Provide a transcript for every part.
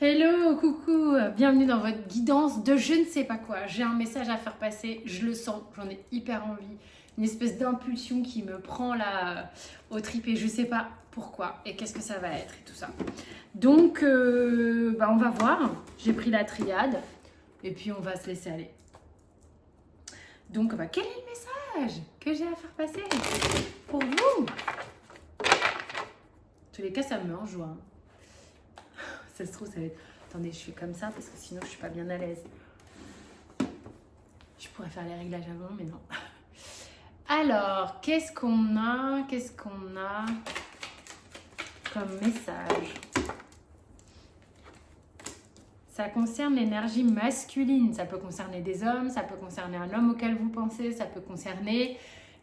Hello, coucou, bienvenue dans votre guidance de je ne sais pas quoi. J'ai un message à faire passer, je le sens, j'en ai hyper envie. Une espèce d'impulsion qui me prend là au trip et je sais pas pourquoi et qu'est-ce que ça va être et tout ça. Donc, on va voir. J'ai pris la triade et puis on va se laisser aller. Donc, quel est le message que j'ai à faire passer pour vous? En tous les cas, ça me met en joie. Ça se trouve, ça va être... Attendez, je fais comme ça parce que sinon je suis pas bien à l'aise. Je pourrais faire les réglages avant, mais non. Alors, qu'est-ce qu'on a comme message? Ça concerne l'énergie masculine. Ça peut concerner des hommes, ça peut concerner un homme auquel vous pensez, ça peut concerner,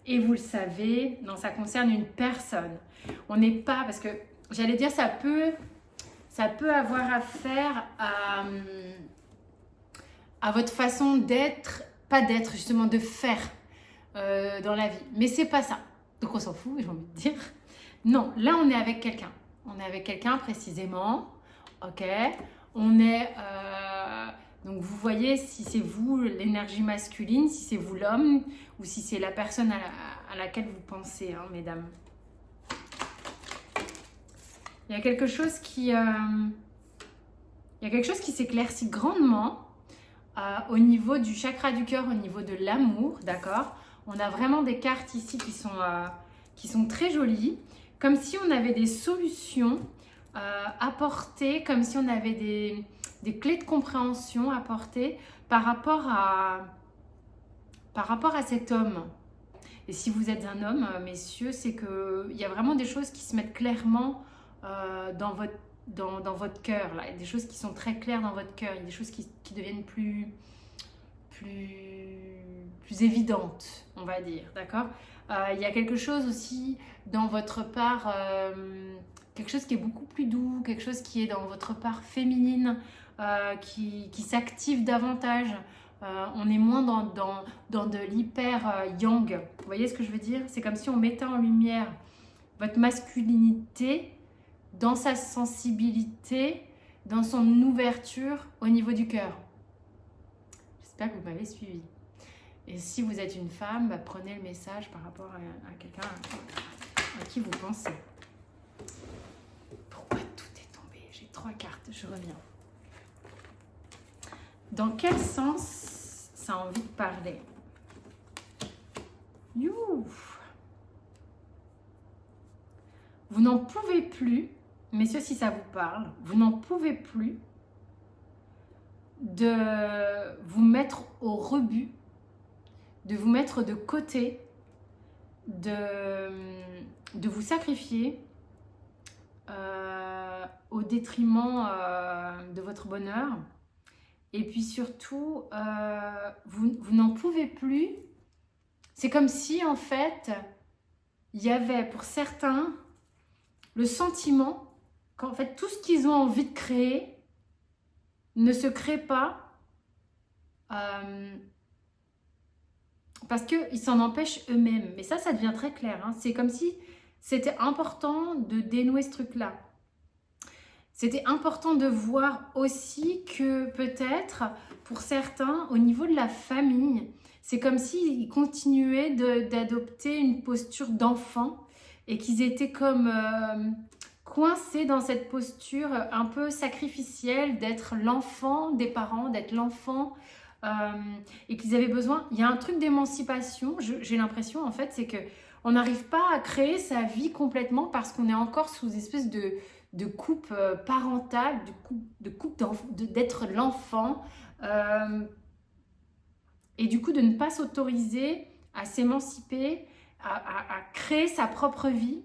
et vous le savez, non, ça concerne une personne. On n'est pas, parce que j'allais dire, ça peut avoir affaire à votre façon d'être, pas d'être, justement de faire dans la vie. Mais c'est pas ça. Donc on s'en fout, j'ai envie de dire. Non, là on est avec quelqu'un. On est avec quelqu'un précisément. Ok. On est... donc vous voyez si c'est vous l'énergie masculine, si c'est vous l'homme, ou si c'est la personne à laquelle vous pensez, hein, mesdames. Il y a quelque chose qui s'éclaircit grandement au niveau du chakra du cœur, au niveau de l'amour, d'accord? On a vraiment des cartes ici qui sont très jolies, comme si on avait des solutions apportées, comme si on avait des clés de compréhension apportées par rapport à cet homme. Et si vous êtes un homme, messieurs, c'est qu'il y a vraiment des choses qui se mettent clairement dans votre cœur. Là. Il y a des choses qui sont très claires dans votre cœur. Il y a des choses qui deviennent plus évidentes, on va dire. D'accord? Il y a quelque chose aussi dans votre part, quelque chose qui est beaucoup plus doux, quelque chose qui est dans votre part féminine, qui s'active davantage. On est moins dans de l'hyper yang. Vous voyez ce que je veux dire? C'est comme si on mettait en lumière votre masculinité dans sa sensibilité, dans son ouverture au niveau du cœur. J'espère que vous m'avez suivi. Et si vous êtes une femme, prenez le message par rapport à quelqu'un à qui vous pensez. Pourquoi tout est tombé? J'ai 3 cartes, je reviens. Dans quel sens ça a envie de parler? You. Vous n'en pouvez plus, messieurs, si ça vous parle, vous n'en pouvez plus de vous mettre au rebut, de vous mettre de côté, de vous sacrifier au détriment de votre bonheur. Et puis surtout, vous n'en pouvez plus. C'est comme si, en fait, il y avait pour certains le sentiment qu'en fait, tout ce qu'ils ont envie de créer ne se crée pas parce qu'ils s'en empêchent eux-mêmes. Mais ça devient très clair. Hein. C'est comme si c'était important de dénouer ce truc-là. C'était important de voir aussi que peut-être, pour certains, au niveau de la famille, c'est comme s'ils continuaient d'adopter une posture d'enfant et qu'ils étaient comme coincés dans cette posture un peu sacrificielle d'être l'enfant des parents, d'être l'enfant et qu'ils avaient besoin... Il y a un truc d'émancipation, j'ai l'impression en fait, c'est qu'on n'arrive pas à créer sa vie complètement parce qu'on est encore sous une espèce de coupe parentale, d'être l'enfant et du coup de ne pas s'autoriser à s'émanciper, à créer sa propre vie.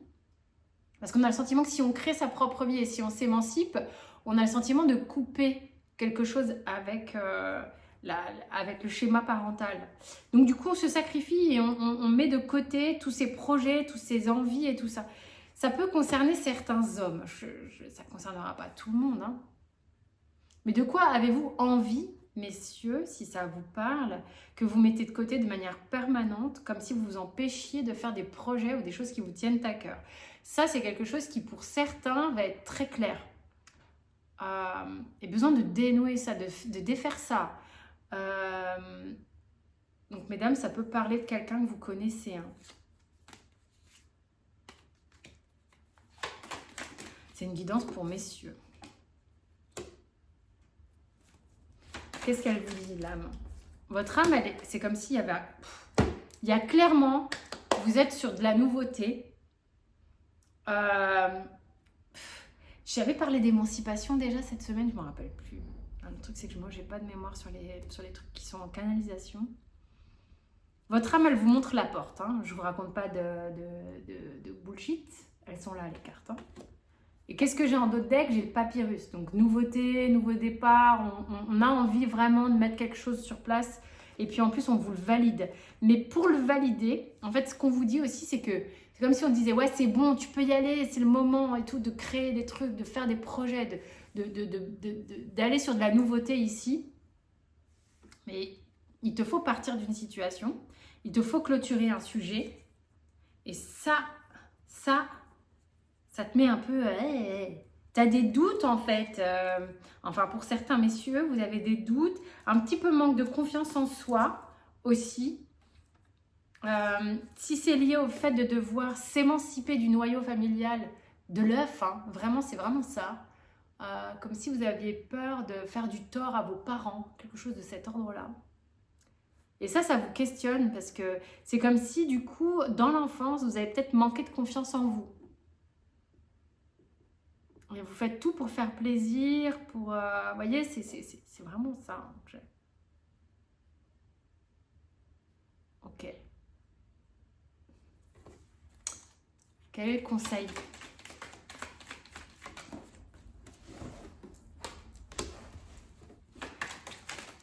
Parce qu'on a le sentiment que si on crée sa propre vie et si on s'émancipe, on a le sentiment de couper quelque chose avec le schéma parental. Donc du coup, on se sacrifie et on met de côté tous ces projets, toutes ces envies et tout ça. Ça peut concerner certains hommes. Ça ne concernera pas tout le monde. Hein. Mais de quoi avez-vous envie, messieurs, si ça vous parle, que vous mettez de côté de manière permanente, comme si vous vous empêchiez de faire des projets ou des choses qui vous tiennent à cœur? Ça, c'est quelque chose qui, pour certains, va être très clair. ait besoin de dénouer ça, de défaire ça. Donc, mesdames, ça peut parler de quelqu'un que vous connaissez. Hein. C'est une guidance pour messieurs. Qu'est-ce qu'elle vous dit, l'âme? Votre âme, c'est comme s'il y avait... Il y a clairement... Vous êtes sur de la nouveauté. J'avais parlé d'émancipation déjà cette semaine, je ne me rappelle plus. Le truc, c'est que moi, j'ai pas de mémoire sur les trucs qui sont en canalisation. Votre âme, elle vous montre la porte. Hein. Je ne vous raconte pas de bullshit. Elles sont là, les cartes. Hein. Et qu'est-ce que j'ai en d'autres decks? J'ai le papyrus. Donc, nouveauté, nouveau départ. On a envie vraiment de mettre quelque chose sur place. Et puis, en plus, on vous le valide. Mais pour le valider, en fait, ce qu'on vous dit aussi, c'est que c'est comme si on disait, ouais, c'est bon, tu peux y aller, c'est le moment et tout, de créer des trucs, de faire des projets, d'aller sur de la nouveauté ici. Mais il te faut partir d'une situation. Il te faut clôturer un sujet. Et ça te met un peu... tu as des doutes en fait. Enfin, pour certains messieurs, vous avez des doutes. Un petit peu manque de confiance en soi aussi. Si c'est lié au fait de devoir s'émanciper du noyau familial, de l'œuf, hein, vraiment, c'est vraiment ça. Comme si vous aviez peur de faire du tort à vos parents. Quelque chose de cet ordre-là. Et ça vous questionne parce que c'est comme si, du coup, dans l'enfance, vous avez peut-être manqué de confiance en vous. Et vous faites tout pour faire plaisir, pour... vous voyez, c'est vraiment ça. Hein, ok. Quel est le conseil?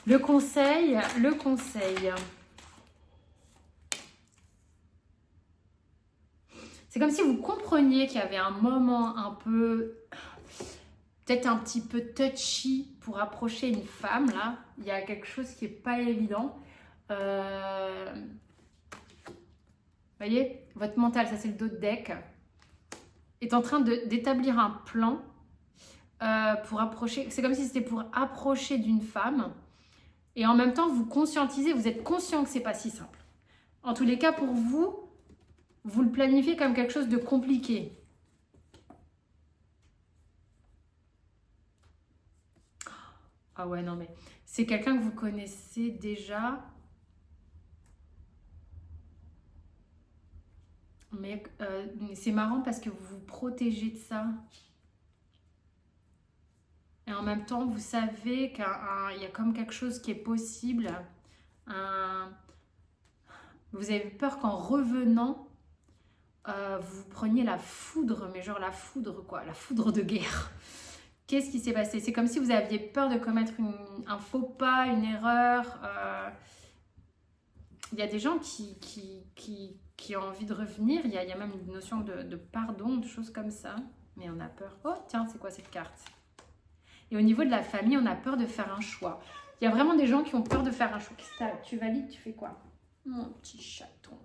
Le conseil... C'est comme si vous compreniez qu'il y avait un moment un peu, peut-être un petit peu touchy pour approcher une femme, là. Il y a quelque chose qui n'est pas évident. Vous voyez, votre mental, ça c'est le dos de deck, est en train d'établir un plan pour approcher. C'est comme si c'était pour approcher d'une femme. Et en même temps, vous conscientisez, vous êtes conscient que c'est pas si simple. En tous les cas, pour vous, vous le planifiez comme quelque chose de compliqué. Ah ouais, non mais c'est quelqu'un que vous connaissez déjà. Mais c'est marrant parce que vous vous protégez de ça. Et en même temps, vous savez qu'il y a comme quelque chose qui est possible. Vous avez peur qu'en revenant, vous preniez la foudre, mais genre la foudre quoi, la foudre de guerre. Qu'est-ce qui s'est passé? C'est comme si vous aviez peur de commettre un faux pas, une erreur. Il y a des gens qui ont envie de revenir. Il y a même une notion de pardon, de choses comme ça. Mais on a peur. Oh tiens, c'est quoi cette carte? Et au niveau de la famille, on a peur de faire un choix. Il y a vraiment des gens qui ont peur de faire un choix. Tu valides, tu fais quoi? Mon petit chaton.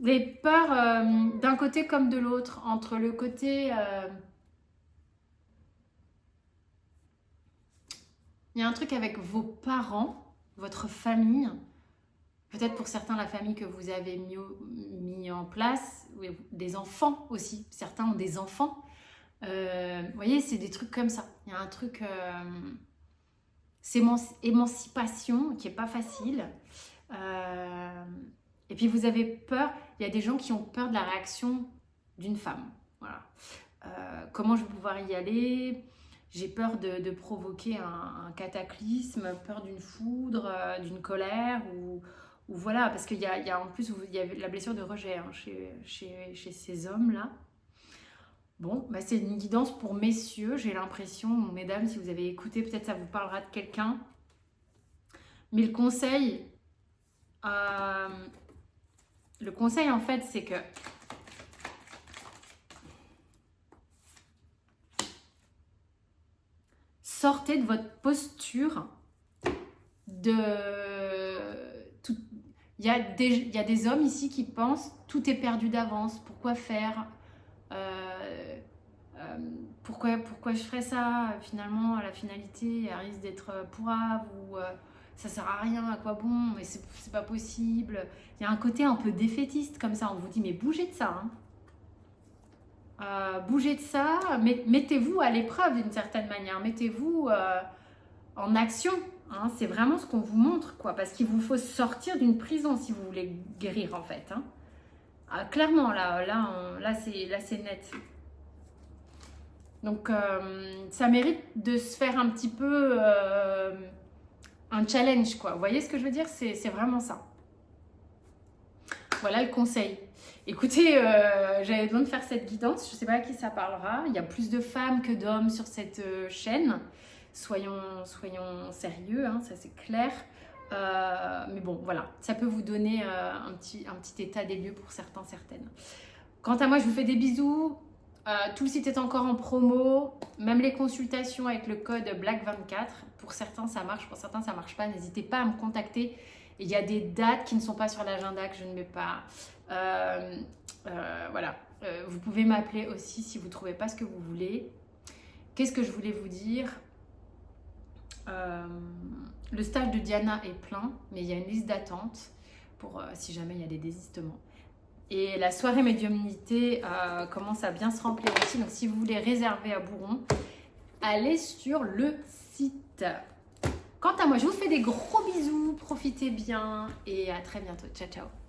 Les peurs d'un côté comme de l'autre, entre le côté... il y a un truc avec vos parents, votre famille, peut-être pour certains la famille que vous avez mis en place, des enfants aussi, certains ont des enfants. Vous voyez, c'est des trucs comme ça. Il y a un truc... c'est émancipation qui n'est pas facile. Et puis vous avez peur, il y a des gens qui ont peur de la réaction d'une femme. Voilà. Comment je vais pouvoir y aller? J'ai peur de provoquer un cataclysme, peur d'une foudre, d'une colère, ou voilà, parce qu'il y a en plus il y a la blessure de rejet hein, chez ces hommes-là. Bon, bah c'est une guidance pour messieurs, j'ai l'impression, mesdames, si vous avez écouté, peut-être ça vous parlera de quelqu'un. Mais le conseil en fait, c'est que sortez de votre posture il y a des hommes ici qui pensent tout est perdu d'avance, pourquoi faire pourquoi je ferais ça? Finalement, à la finalité, elle risque d'être pourrave ou ça sert à rien, à quoi bon? Mais c'est pas possible. Il y a un côté un peu défaitiste comme ça. On vous dit, mais bougez de ça. Bougez de ça. Mettez-vous à l'épreuve d'une certaine manière. Mettez-vous en action. C'est vraiment ce qu'on vous montre, quoi. Parce qu'il vous faut sortir d'une prison si vous voulez guérir, en fait. Clairement, là c'est net. Donc, ça mérite de se faire un petit peu un challenge, quoi. Vous voyez ce que je veux dire? C'est vraiment ça. Voilà le conseil. Écoutez, j'avais besoin de faire cette guidance. Je ne sais pas à qui ça parlera. Il y a plus de femmes que d'hommes sur cette chaîne. Soyons sérieux, ça c'est clair. Mais bon, voilà. Ça peut vous donner un petit état des lieux pour certains, certaines. Quant à moi, je vous fais des bisous. Tout le site est encore en promo, même les consultations avec le code BLACK24. Pour certains, ça marche, pour certains, ça ne marche pas. N'hésitez pas à me contacter. Il y a des dates qui ne sont pas sur l'agenda que je ne mets pas. Voilà. Vous pouvez m'appeler aussi si vous ne trouvez pas ce que vous voulez. Qu'est-ce que je voulais vous dire? Le stage de Diana est plein, mais il y a une liste d'attente pour si jamais il y a des désistements. Et la soirée médiumnité commence à bien se remplir aussi. Donc, si vous voulez réserver à Bourron, allez sur le site. Quant à moi, je vous fais des gros bisous. Profitez bien et à très bientôt. Ciao, ciao.